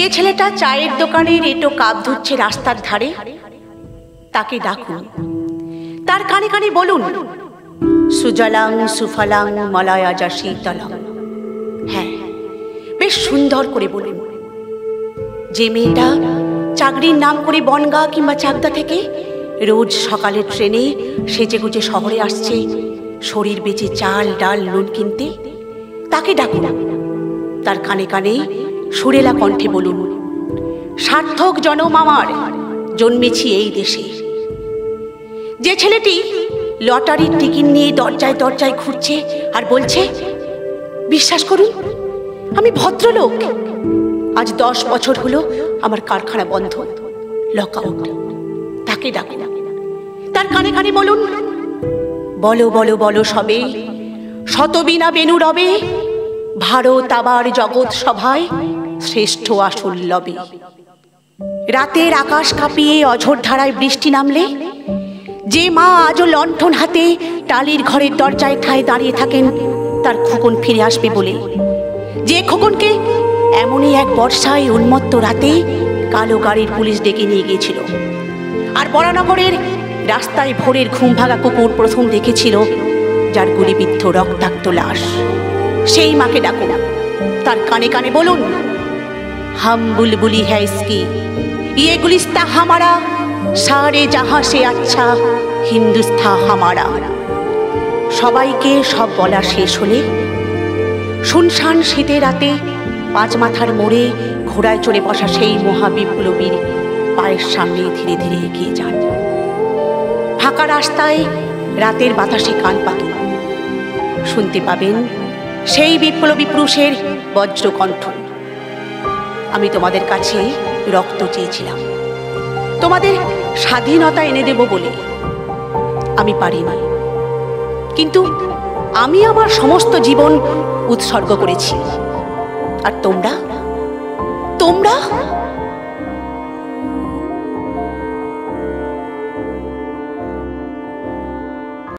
যে ছেলেটা চায়ের দোকানের এটো কাপ ধুচ্ছে রাস্তার ধারে, তাকে ডাকুন, তার কানে কানে বলুন, সুজলাং সুফলাং মলয়জ শীতলং। হ্যাঁ, বেশ সুন্দর করে বলুন। যে মেয়েটা চাকরির নাম করে বনগা কিংবা চাকদা থেকে রোজ সকালের ট্রেনে সেজেগুজে শহরে আসছে শরীর বেচে চাল ডাল নুন কিনতে, তাকে ডাকুন, তার কানে কানে সুরেলা কণ্ঠে বলুন, সার্থক জনম আমার, জন্মেছি এই দেশে। যে ছেলেটি লটারির টিকিট নিয়ে দরজায় দরজায় ঘুরছে আর বলছে, বিশ্বাস করুন আমি ভদ্রলোক, আজ 10 বছর হলো আমার কারখানা বন্ধ, লকআউট, তাকে ডাকুন, তার কানে কানে বলুন, বলো বলো বলো সবে, শতবিনা বেনু রবে, ভারত আবার জগৎ সভায় শ্রেষ্ঠ আসল লবে। রাতের আকাশ কাঁপিয়ে অঝোর ধারায় বৃষ্টি নামলে যে মা আজও লণ্ঠন হাতে টালির ঘরের দরজায় ঠায় দাঁড়িয়ে থাকেন তার খোকন ফিরে আসবে বলে, যে খোকনকে এমনই এক বর্ষায় উন্মত্ত রাতে কালো গাড়ির পুলিশ ডেকে নিয়ে গিয়েছিল, আর বরানগরের রাস্তায় ভোরের ঘুম ভাঙা কুকুর প্রথম দেখেছিল যার গুলিবিদ্ধ রক্তাক্ত লাশ, সেই মাকে ডাকুন, তার কানে কানে বলুন, হাম বুলবুলি হ্যায় ইসকি, ইয়ে গুলিস্তা হামারা, সারে জাহাঁ সে আচ্ছা হিন্দুস্তা হামারা। সবাইকে সব বলা শেষ হলে শুনশান শীতের রাতে 5 মাথার মোড়ে ঘোড়ায় চড়ে বসা সেই মহাবিপ্লবীর পায়ের সামনে ধীরে ধীরে এগিয়ে যান। ফাঁকা রাস্তায় রাতের বাতাসে কান পাতুন, শুনতে পাবেন সেই বিপ্লবী পুরুষের বজ্রকণ্ঠ, আমি তোমাদের কাছে রক্ত চেয়েছিলাম, তোমাদের স্বাধীনতা এনে দেব বলে, আমি পারিনি, কিন্তু আমি আমার সমস্ত জীবন উৎসর্গ করেছি, আর তোমরা তোমরা